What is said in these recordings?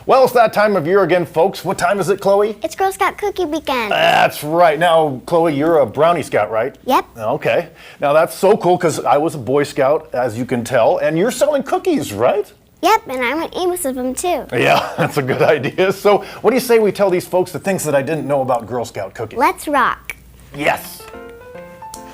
Well, it's that time of year again, folks. What time is it, Chloe? It's Girl Scout Cookie Weekend. That's right. Now, Chloe, you're a Brownie Scout, right? Yep. Okay. Now, that's so cool because I was a Boy Scout, as you can tell, and you're selling cookies, right? Yep, and I'm an Amos of them too. Yeah, that's a good idea. So, what do you say we tell these folks the things that I didn't know about Girl Scout cookies? Let's rock. Yes.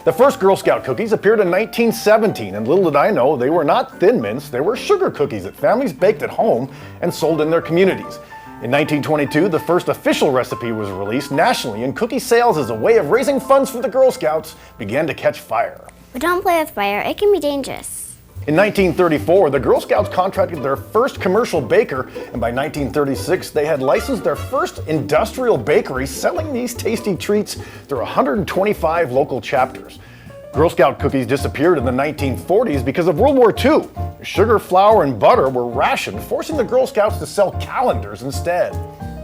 The first Girl Scout cookies appeared in 1917, and little did I know they were not Thin Mints, they were sugar cookies that families baked at home and sold in their communities. In 1922, the first official recipe was released nationally, and cookie sales as a way of raising funds for the Girl Scouts began to catch fire. But don't play with fire, it can be dangerous. In 1934, the Girl Scouts contracted their first commercial baker, and by 1936, they had licensed their first industrial bakery, selling these tasty treats through 125 local chapters. Girl Scout cookies disappeared in the 1940s because of World War II. Sugar, flour, and butter were rationed, forcing the Girl Scouts to sell calendars instead.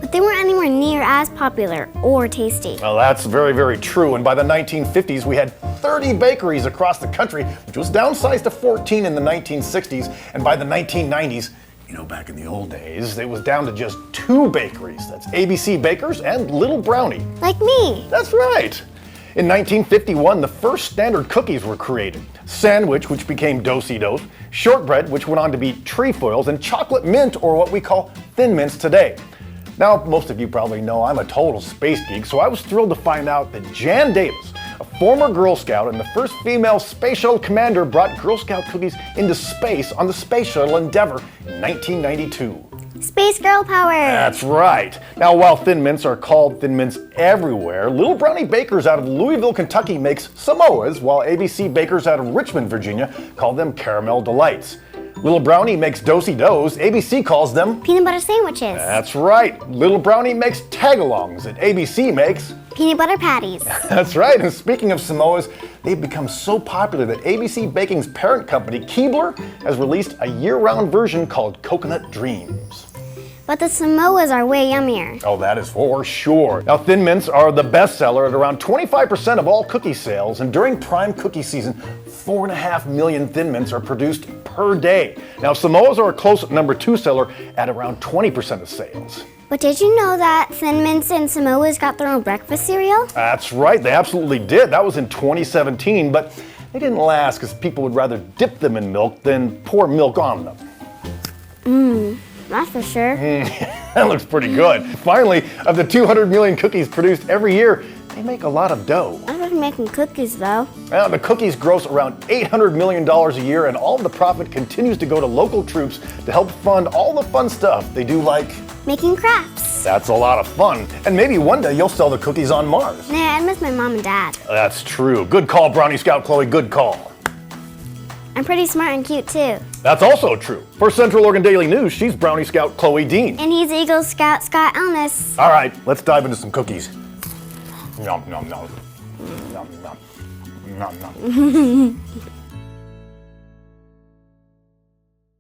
But they weren't anywhere near as popular or tasty. Well, that's very, very true, and by the 1950s, we had 30 bakeries across the country, which was downsized to 14 in the 1960s, and by the 1990s, back in the old days, it was down to just 2 bakeries. That's ABC Bakers and Little Brownie. Like me. That's right. In 1951, the first standard cookies were created. Sandwich, which became Do-si-dos, shortbread, which went on to be trefoils, and chocolate mint, or what we call Thin Mints today. Now, most of you probably know I'm a total space geek, so I was thrilled to find out that Jan Davis, a former Girl Scout and the first female space shuttle commander, brought Girl Scout cookies into space on the Space Shuttle Endeavour in 1992. Space Girl Power! That's right. Now, while Thin Mints are called Thin Mints everywhere, Little Brownie Bakers out of Louisville, Kentucky makes Samoas, while ABC Bakers out of Richmond, Virginia call them Caramel Delights. Little Brownie makes Do-si-dos, ABC calls them peanut butter sandwiches. That's right. Little Brownie makes Tagalongs, and ABC makes peanut butter patties. That's right. And speaking of Samoas, they've become so popular that ABC Baking's parent company, Keebler, has released a year-round version called Coconut Dreams. But the Samoas are way yummier. Oh, that is for sure. Now, Thin Mints are the bestseller at around 25% of all cookie sales, and during prime cookie season, 4.5 million Thin Mints are produced per day. Now, Samoas are a close number 2 seller at around 20% of sales. But did you know that Thin Mints and Samoas got their own breakfast cereal? That's right, they absolutely did. That was in 2017, but they didn't last because people would rather dip them in milk than pour milk on them. That's for sure. That looks pretty good. Finally, of the 200 million cookies produced every year, they make a lot of dough. I was making cookies though. Now, the cookies gross around $800 million a year, and all of the profit continues to go to local troops to help fund all the fun stuff they do, like making crafts. That's a lot of fun. And maybe one day you'll sell the cookies on Mars. Nah, I miss my mom and dad. That's true. Good call, Brownie Scout Chloe, good call. I'm pretty smart and cute too. That's also true. For Central Oregon Daily News, she's Brownie Scout Chloe Dean. And he's Eagle Scout Scott Elnes. All right, let's dive into some cookies. Nom, nom, nom. Nom, nom. Nom, nom.